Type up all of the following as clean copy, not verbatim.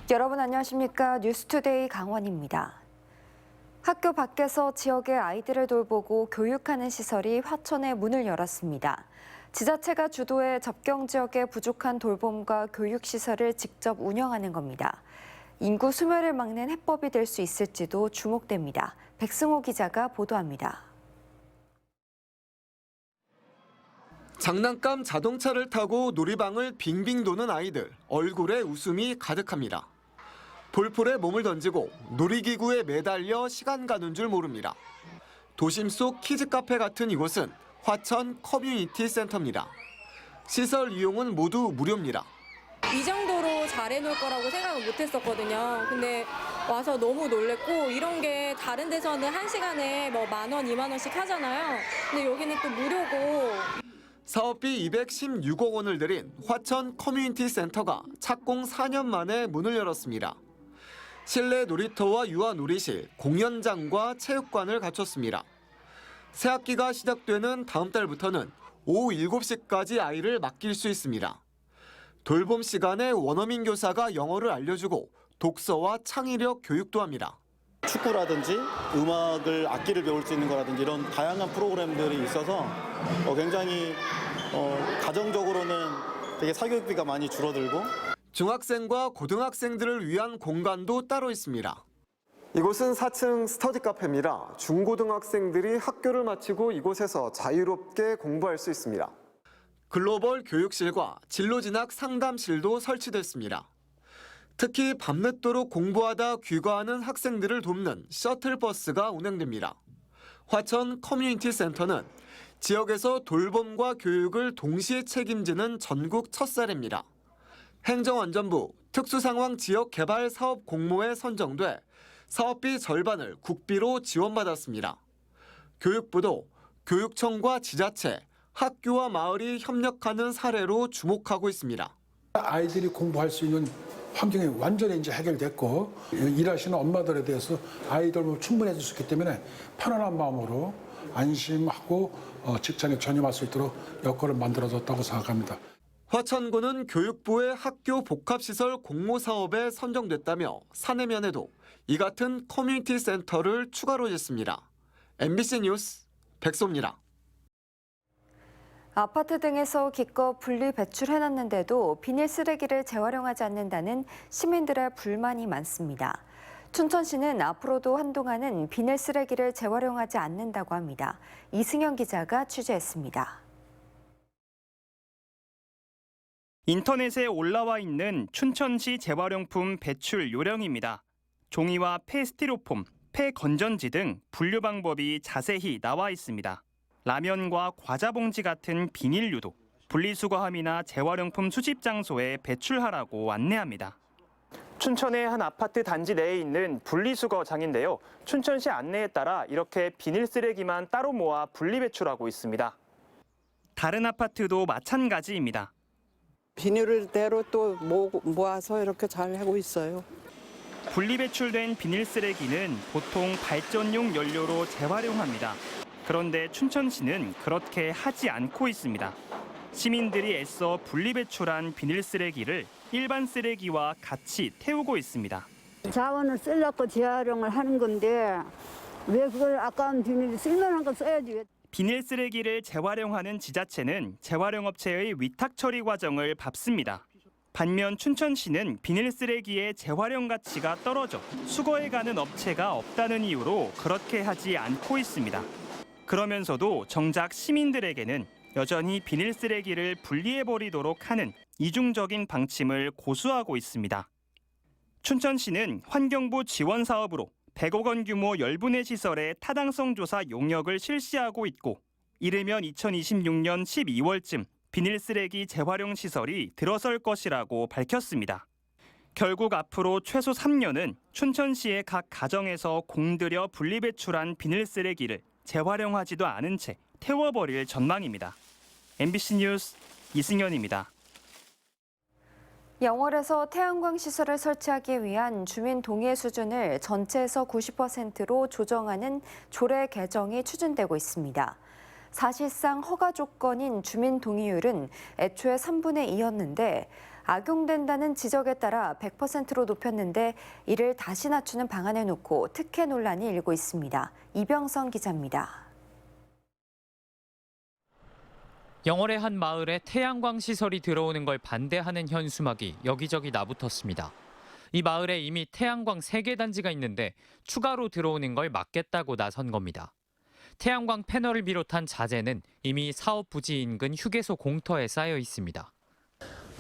여러분 안녕하십니까? 뉴스투데이 강원입니다. 학교 밖에서 지역의 아이들을 돌보고 교육하는 시설이 화천에 문을 열었습니다. 지자체가 주도해 접경 지역의 부족한 돌봄과 교육시설을 직접 운영하는 겁니다. 인구 소멸을 막는 해법이 될 수 있을지도 주목됩니다. 백승호 기자가 보도합니다. 장난감 자동차를 타고 놀이방을 빙빙 도는 아이들, 얼굴에 웃음이 가득합니다. 볼풀에 몸을 던지고 놀이기구에 매달려 시간 가는 줄 모릅니다. 도심 속 키즈카페 같은 이곳은 화천 커뮤니티 센터입니다. 시설 이용은 모두 무료입니다. 이 정도로 잘해놓을 거라고 생각을 못했었거든요. 근데 와서 너무 놀랬고 이런 게 다른 데서는 1시간에 뭐 10,000원, 20,000원씩 하잖아요. 근데 여기는 또 무료고. 사업비 216억 원을 들인 화천 커뮤니티 센터가 착공 4년 만에 문을 열었습니다. 실내 놀이터와 유아 놀이실, 공연장과 체육관을 갖췄습니다. 새학기가 시작되는 다음 달부터는 오후 7시까지 아이를 맡길 수 있습니다. 돌봄 시간에 원어민 교사가 영어를 알려주고 독서와 창의력 교육도 합니다. 축구라든지 음악을 악기를 배울 수 있는 거라든지 이런 다양한 프로그램들이 있어서 굉장히 가정적으로는 되게 사교육비가 많이 줄어들고 중학생과 고등학생들을 위한 공간도 따로 있습니다. 이곳은 4층 스터디 카페입니다. 중고등학생들이 학교를 마치고 이곳에서 자유롭게 공부할 수 있습니다. 글로벌 교육실과 진로진학 상담실도 설치됐습니다. 특히 밤늦도록 공부하다 귀가하는 학생들을 돕는 셔틀버스가 운행됩니다. 화천 커뮤니티 센터는 지역에서 돌봄과 교육을 동시에 책임지는 전국 첫 사례입니다. 행정안전부 특수상황지역개발사업 공모에 선정돼 사업비 절반을 국비로 지원받았습니다. 교육부도 교육청과 지자체, 학교와 마을이 협력하는 사례로 주목하고 있습니다. 아이들이 공부할 수 있는 환경이 완전히 이제 해결됐고 일하시는 엄마들에 대해서 아이들 충분히 해줄 수 있기 때문에 편안한 마음으로 안심하고 직장에 전념할 수 있도록 여건을 만들어줬다고 생각합니다. 화천구는 교육부의 학교 복합시설 공모 사업에 선정됐다며 사내면에도 이 같은 커뮤니티 센터를 추가로 짓습니다. MBC 뉴스 백소입니다. 아파트 등에서 기껏 분리 배출해놨는데도 비닐 쓰레기를 재활용하지 않는다는 시민들의 불만이 많습니다. 춘천시는 앞으로도 한동안은 비닐 쓰레기를 재활용하지 않는다고 합니다. 이승현 기자가 취재했습니다. 인터넷에 올라와 있는 춘천시 재활용품 배출 요령입니다. 종이와 폐스티로폼, 폐건전지 등 분류 방법이 자세히 나와 있습니다. 라면과 과자 봉지 같은 비닐류도 분리수거함이나 재활용품 수집 장소에 배출하라고 안내합니다. 춘천의 한 아파트 단지 내에 있는 분리수거장인데요. 춘천시 안내에 따라 이렇게 비닐 쓰레기만 따로 모아 분리배출하고 있습니다. 다른 아파트도 마찬가지입니다. 비닐을 대로 또 모아서 이렇게 잘 하고 있어요. 분리배출된 비닐 쓰레기는 보통 발전용 연료로 재활용합니다. 그런데 춘천시는 그렇게 하지 않고 있습니다. 시민들이 애써 분리배출한 비닐 쓰레기를 일반 쓰레기와 같이 태우고 있습니다. 자원을 쓰려고 재활용을 하는 건데 왜 그걸 아까운 비닐 쓸만한 거 써야지. 비닐 쓰레기를 재활용하는 지자체는 재활용업체의 위탁 처리 과정을 밟습니다. 반면 춘천시는 비닐 쓰레기의 재활용 가치가 떨어져 수거해가는 업체가 없다는 이유로 그렇게 하지 않고 있습니다. 그러면서도 정작 시민들에게는 여전히 비닐 쓰레기를 분리해버리도록 하는 이중적인 방침을 고수하고 있습니다. 춘천시는 환경부 지원 사업으로 100억 원 규모 10분의 시설의 타당성 조사 용역을 실시하고 있고 이르면 2026년 12월쯤 비닐 쓰레기 재활용 시설이 들어설 것이라고 밝혔습니다. 결국 앞으로 최소 3년은 춘천시의 각 가정에서 공들여 분리배출한 비닐 쓰레기를 재활용하지도 않은 채 태워버릴 전망입니다. MBC 뉴스 이승현입니다. 영월에서 태양광 시설을 설치하기 위한 주민 동의 수준을 전체에서 90%로 조정하는 조례 개정이 추진되고 있습니다. 사실상 허가 조건인 주민 동의율은 애초에 3분의 2였는데 악용된다는 지적에 따라 100%로 높였는데 이를 다시 낮추는 방안을 놓고 특혜 논란이 일고 있습니다. 이병선 기자입니다. 영월의 한 마을에 태양광 시설이 들어오는 걸 반대하는 현수막이 여기저기 나붙었습니다. 이 마을에 이미 태양광 3개 단지가 있는데 추가로 들어오는 걸 막겠다고 나선 겁니다. 태양광 패널을 비롯한 자재는 이미 사업 부지 인근 휴게소 공터에 쌓여 있습니다.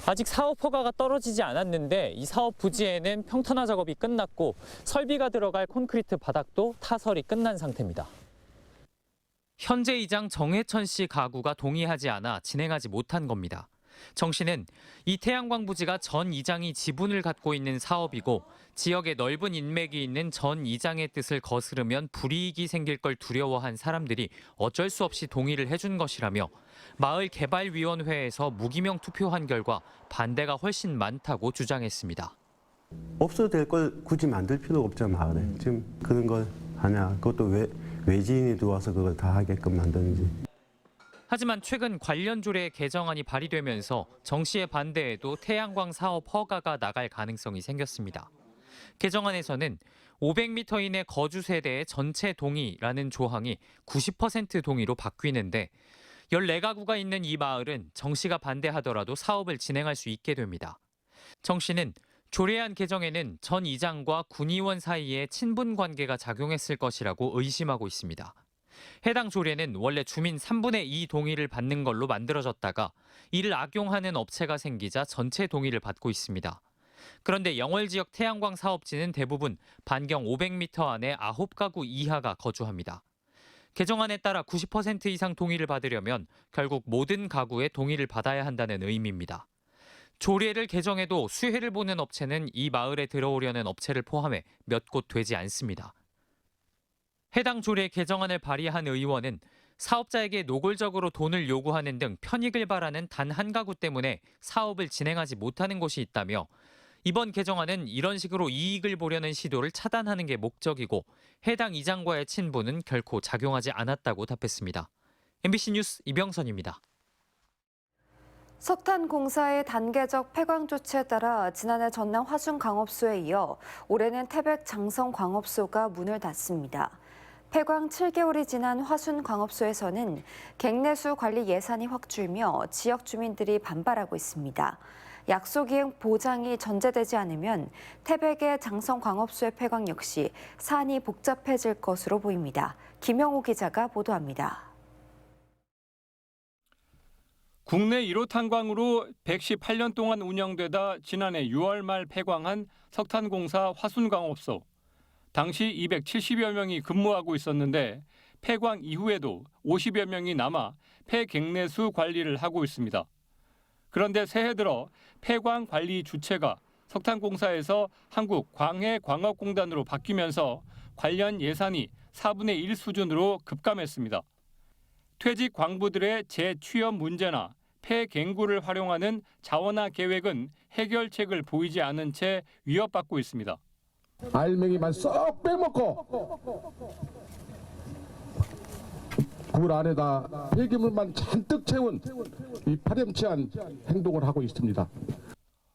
아직 사업 허가가 떨어지지 않았는데 이 사업 부지에는 평탄화 작업이 끝났고 설비가 들어갈 콘크리트 바닥도 타설이 끝난 상태입니다. 현재 이장 정해천 씨 가구가 동의하지 않아 진행하지 못한 겁니다. 정 씨는 이 태양광 부지가 전 이장이 지분을 갖고 있는 사업이고 지역에 넓은 인맥이 있는 전 이장의 뜻을 거스르면 불이익이 생길 걸 두려워한 사람들이 어쩔 수 없이 동의를 해준 것이라며 마을개발위원회에서 무기명 투표한 결과 반대가 훨씬 많다고 주장했습니다. 없어도 될 걸 굳이 만들 필요가 없죠, 마을에. 지금 그런 걸 하냐. 그것도 외지인이 들어와서 그걸 다 하게끔 만드는지. 하지만 최근 관련 조례 개정안이 발의되면서 정 씨의 반대에도 태양광 사업 허가가 나갈 가능성이 생겼습니다. 개정안에서는 500m 이내 거주 세대의 전체 동의라는 조항이 90% 동의로 바뀌는데 14가구가 있는 이 마을은 정 씨가 반대하더라도 사업을 진행할 수 있게 됩니다. 정 씨는 조례안 개정에는 전 이장과 군의원 사이에 친분 관계가 작용했을 것이라고 의심하고 있습니다. 해당 조례는 원래 주민 3분의 2 동의를 받는 걸로 만들어졌다가 이를 악용하는 업체가 생기자 전체 동의를 받고 있습니다. 그런데 영월 지역 태양광 사업지는 대부분 반경 500m 안에 9가구 이하가 거주합니다. 개정안에 따라 90% 이상 동의를 받으려면 결국 모든 가구의 동의를 받아야 한다는 의미입니다. 조례를 개정해도 수혜를 보는 업체는 이 마을에 들어오려는 업체를 포함해 몇 곳 되지 않습니다. 해당 조례 개정안을 발의한 의원은 사업자에게 노골적으로 돈을 요구하는 등 편익을 바라는 단 한 가구 때문에 사업을 진행하지 못하는 곳이 있다며 이번 개정안은 이런 식으로 이익을 보려는 시도를 차단하는 게 목적이고 해당 이장과의 친분은 결코 작용하지 않았다고 답했습니다. MBC 뉴스 이병선입니다. 석탄공사의 단계적 폐광 조치에 따라 지난해 전남 화순광업소에 이어 올해는 태백 장성광업소가 문을 닫습니다. 폐광 7개월이 지난 화순광업소에서는 갱내수 관리 예산이 확 줄며 지역 주민들이 반발하고 있습니다. 약속 이행 보장이 전제되지 않으면 태백의 장성광업소의 폐광 역시 사안이 복잡해질 것으로 보입니다. 김영호 기자가 보도합니다. 국내 1호 탄광으로 118년 동안 운영되다 지난해 6월 말 폐광한 석탄공사 화순광업소. 당시 270여 명이 근무하고 있었는데 폐광 이후에도 50여 명이 남아 폐갱내수 관리를 하고 있습니다. 그런데 새해 들어 폐광 관리 주체가 석탄공사에서 한국광해광업공단으로 바뀌면서 관련 예산이 4분의 1 수준으로 급감했습니다. 퇴직 광부들의 재취업 문제나 폐갱구를 활용하는 자원화 계획은 해결책을 보이지 않은 채 위협받고 있습니다. 알맹이만 쏙 빼먹고 굴 안에다 폐기물만 잔뜩 채운 이 파렴치한 행동을 하고 있습니다.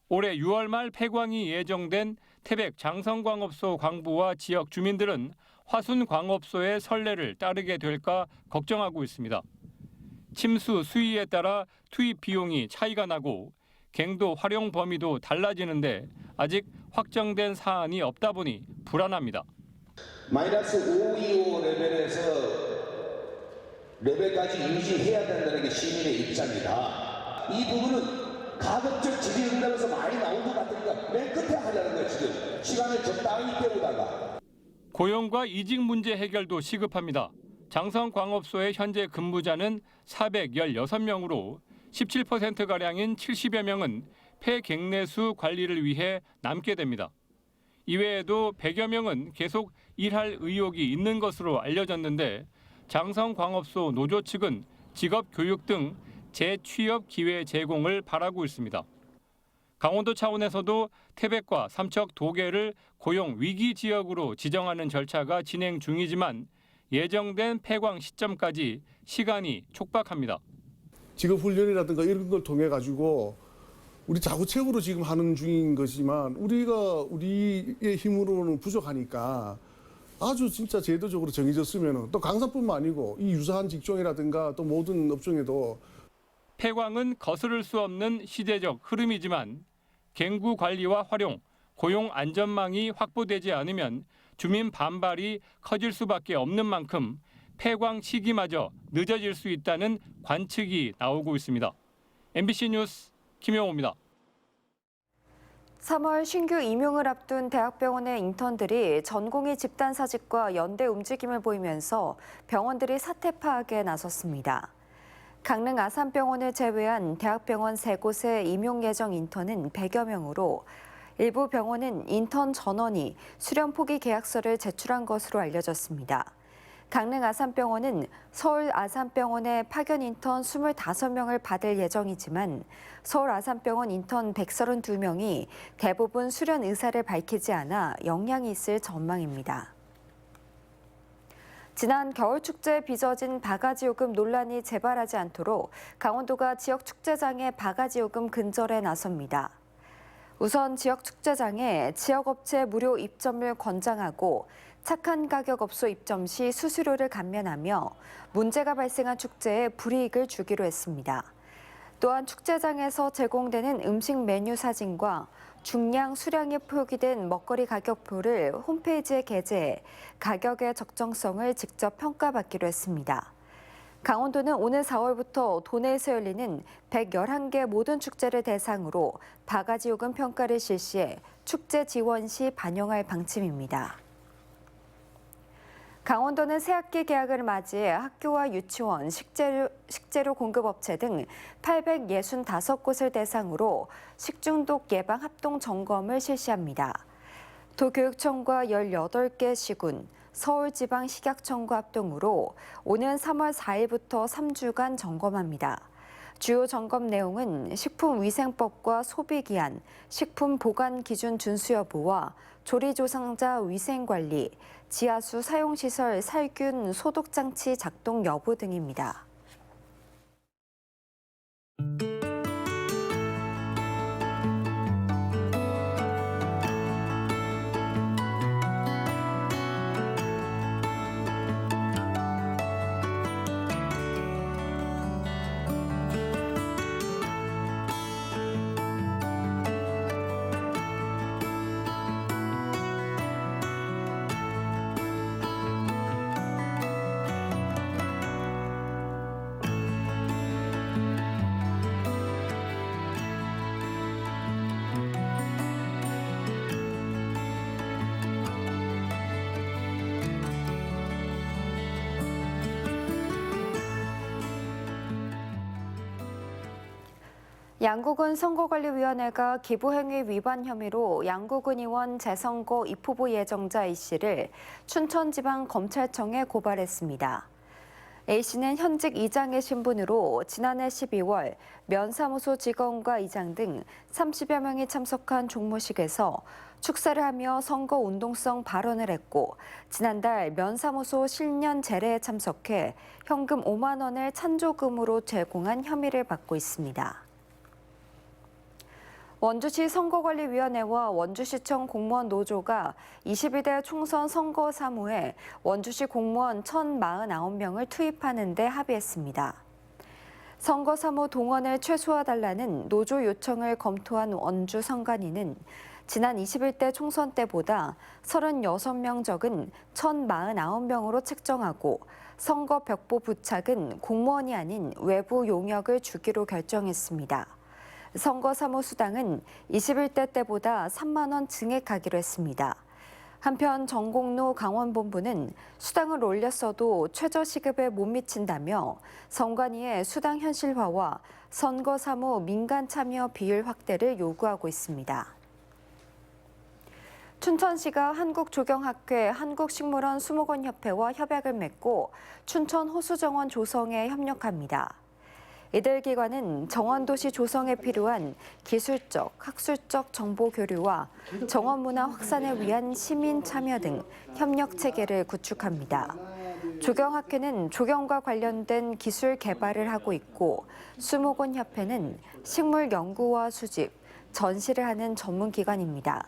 올해 6월 말 폐광이 예정된 태백 장성광업소 광부와 지역 주민들은 화순광업소의 선례를 따르게 될까 걱정하고 있습니다. 침수 수위에 따라 투입 비용이 차이가 나고 갱도 활용 범위도 달라지는데 아직 확정된 사안이 없다 보니 불안합니다. 마이너스 525 레벨에서 레벨까지 유지해야 된다는 게 시민의 입장이다. 이 부분은 가급적 지지응답에서 많이 나온 것 같으니까 맨 끝에 하려는 거예요. 지금 시간을 적당히 때우다가. 고용과 이직 문제 해결도 시급합니다. 장성광업소의 현재 근무자는 416명으로 17%가량인 70여 명은 폐갱내수 관리를 위해 남게 됩니다. 이외에도 100여 명은 계속 일할 의욕이 있는 것으로 알려졌는데 장성광업소 노조 측은 직업 교육 등 재취업 기회 제공을 바라고 있습니다. 강원도 차원에서도 태백과 삼척 도계를 고용 위기 지역으로 지정하는 절차가 진행 중이지만 예정된 폐광 시점까지 시간이 촉박합니다. 직업 훈련이라든가 이런 걸 통해 가지고 우리 자구책으로 지금 하는 중인 거지만 우리의 힘으로는 부족하니까 아주 진짜 제도적으로 정해졌으면 또 강사뿐만 아니고 이 유사한 직종이라든가 또 모든 업종에도 폐광은 거스를 수 없는 시대적 흐름이지만 갱구 관리와 활용, 고용 안전망이 확보되지 않으면 주민 반발이 커질 수밖에 없는 만큼 폐광 시기마저 늦어질 수 있다는 관측이 나오고 있습니다. MBC 뉴스 김영호입니다. 3월 신규 임용을 앞둔 대학병원의 인턴들이 전공의 집단 사직과 연대 움직임을 보이면서 병원들이 사태 파악에 나섰습니다. 강릉 아산병원을 제외한 대학병원 3곳의 임용 예정 인턴은 100여 명으로 일부 병원은 인턴 전원이 수련 포기 계약서를 제출한 것으로 알려졌습니다. 강릉 아산병원은 서울 아산병원의 파견 인턴 25명을 받을 예정이지만 서울 아산병원 인턴 132명이 대부분 수련 의사를 밝히지 않아 영향이 있을 전망입니다. 지난 겨울축제에 빚어진 바가지 요금 논란이 재발하지 않도록 강원도가 지역 축제장의 바가지 요금 근절에 나섭니다. 우선 지역 축제장에 지역업체 무료 입점을 권장하고 착한 가격 업소 입점 시 수수료를 감면하며 문제가 발생한 축제에 불이익을 주기로 했습니다. 또한 축제장에서 제공되는 음식 메뉴 사진과 중량, 수량이 표기된 먹거리 가격표를 홈페이지에 게재해 가격의 적정성을 직접 평가받기로 했습니다. 강원도는 오는 4월부터 도내에서 열리는 111개 모든 축제를 대상으로 바가지 요금 평가를 실시해 축제 지원 시 반영할 방침입니다. 강원도는 새학기 개학을 맞이해 학교와 유치원, 식재료 공급업체 등 865곳을 대상으로 식중독 예방 합동 점검을 실시합니다. 도교육청과 18개 시군, 서울지방식약청과 합동으로 오는 3월 4일부터 3주간 점검합니다. 주요 점검 내용은 식품위생법과 소비기한, 식품 보관 기준 준수 여부와 조리조상자 위생관리, 지하수 사용시설 살균 소독장치 작동 여부 등입니다. 양구군 선거관리위원회가 기부행위 위반 혐의로 양구군 의원 재선거 입후보 예정자 A씨를 춘천지방검찰청에 고발했습니다. A씨는 현직 이장의 신분으로 지난해 12월 면사무소 직원과 이장 등 30여 명이 참석한 종무식에서 축사를 하며 선거 운동성 발언을 했고 지난달 면사무소 실년 제례에 참석해 현금 5만 원을 찬조금으로 제공한 혐의를 받고 있습니다. 원주시 선거관리위원회와 원주시청 공무원 노조가 22대 총선 선거 사무에 원주시 공무원 1,049명을 투입하는 데 합의했습니다. 선거 사무 동원을 최소화달라는 노조 요청을 검토한 원주 선관위는 지난 21대 총선 때보다 36명 적은 1,049명으로 책정하고 선거 벽보 부착은 공무원이 아닌 외부 용역을 주기로 결정했습니다. 선거 사무 수당은 21대 때보다 3만 원 증액하기로 했습니다. 한편 정공로 강원본부는 수당을 올렸어도 최저시급에 못 미친다며 선관위의 수당 현실화와 선거 사무 민간 참여 비율 확대를 요구하고 있습니다. 춘천시가 한국조경학회, 한국식물원 수목원협회와 협약을 맺고 춘천 호수정원 조성에 협력합니다. 이들 기관은 정원도시 조성에 필요한 기술적, 학술적 정보 교류와 정원 문화 확산을 위한 시민 참여 등 협력 체계를 구축합니다. 조경학회는 조경과 관련된 기술 개발을 하고 있고 수목원협회는 식물 연구와 수집, 전시를 하는 전문기관입니다.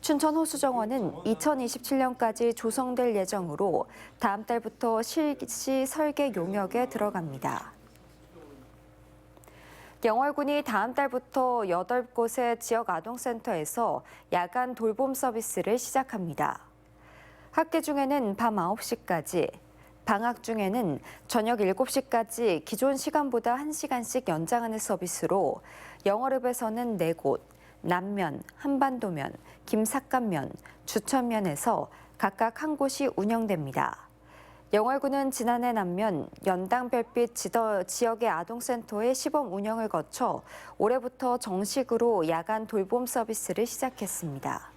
춘천호수정원은 2027년까지 조성될 예정으로 다음 달부터 실시 설계 용역에 들어갑니다. 영월군이 다음 달부터 8곳의 지역 아동센터에서 야간 돌봄 서비스를 시작합니다. 학기 중에는 밤 9시까지, 방학 중에는 저녁 7시까지 기존 시간보다 1시간씩 연장하는 서비스로 영월읍에서는 4곳, 남면, 한반도면, 김삿갓면, 주천면에서 각각 한 곳이 운영됩니다. 영월군은 지난해 남면 연당별빛 지역의 아동센터의 시범 운영을 거쳐 올해부터 정식으로 야간 돌봄 서비스를 시작했습니다.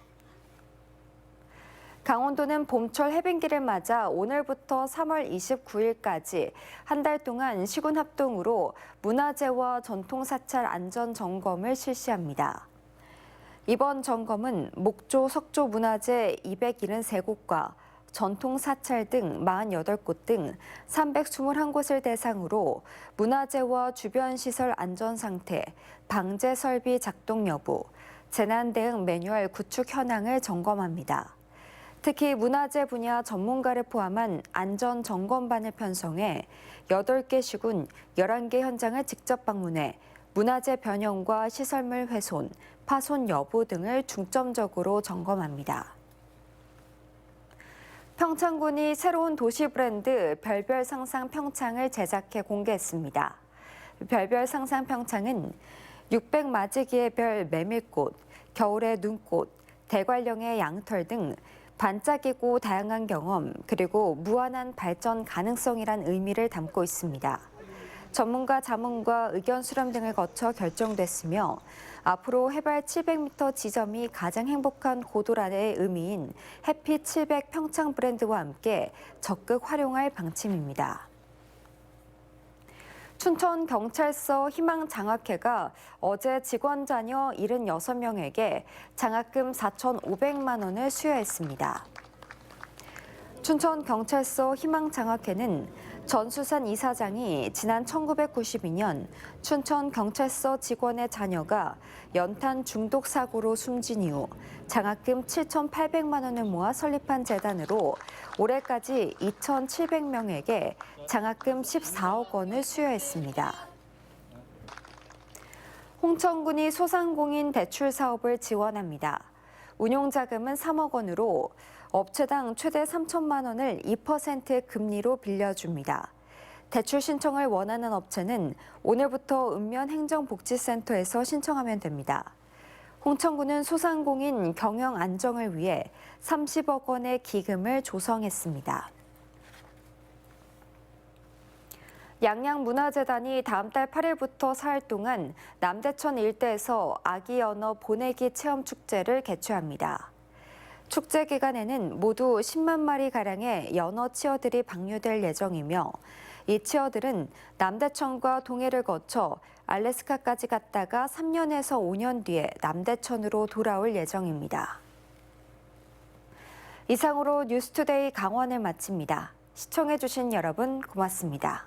강원도는 봄철 해변기를 맞아 오늘부터 3월 29일까지 한 달 동안 시군 합동으로 문화재와 전통사찰 안전 점검을 실시합니다. 이번 점검은 목조, 석조 문화재 273곳과 전통사찰 등 48곳 등 321곳을 대상으로 문화재와 주변 시설 안전 상태, 방제 설비 작동 여부, 재난 대응 매뉴얼 구축 현황을 점검합니다. 특히 문화재 분야 전문가를 포함한 안전 점검반을 편성해 8개 시군 11개 현장을 직접 방문해 문화재 변형과 시설물 훼손, 파손 여부 등을 중점적으로 점검합니다. 평창군이 새로운 도시 브랜드 별별 상상 평창을 제작해 공개했습니다. 별별 상상 평창은 600맞이기의 별 메밀꽃, 겨울의 눈꽃, 대관령의 양털 등 반짝이고 다양한 경험, 그리고 무한한 발전 가능성이란 의미를 담고 있습니다. 전문가 자문과 의견 수렴 등을 거쳐 결정됐으며 앞으로 해발 700m 지점이 가장 행복한 고도라의 의미인 해피 700 평창 브랜드와 함께 적극 활용할 방침입니다. 춘천경찰서 희망장학회가 어제 직원 자녀 76명에게 장학금 4,500만 원을 수여했습니다. 춘천경찰서 희망장학회는 전수산 이사장이 지난 1992년 춘천경찰서 직원의 자녀가 연탄 중독 사고로 숨진 이후 장학금 7,800만 원을 모아 설립한 재단으로 올해까지 2,700명에게 장학금 14억 원을 수여했습니다. 홍천군이 소상공인 대출 사업을 지원합니다. 운용자금은 3억 원으로 업체당 최대 3천만 원을 2% 금리로 빌려줍니다. 대출 신청을 원하는 업체는 오늘부터 읍면행정복지센터에서 신청하면 됩니다. 홍천군은 소상공인 경영 안정을 위해 30억 원의 기금을 조성했습니다. 양양문화재단이 다음 달 8일부터 4일 동안 남대천 일대에서 아기 연어 보내기 체험 축제를 개최합니다. 축제 기간에는 모두 10만 마리가량의 연어 치어들이 방류될 예정이며 이 치어들은 남대천과 동해를 거쳐 알래스카까지 갔다가 3년에서 5년 뒤에 남대천으로 돌아올 예정입니다. 이상으로 뉴스투데이 강원을 마칩니다. 시청해주신 여러분 고맙습니다.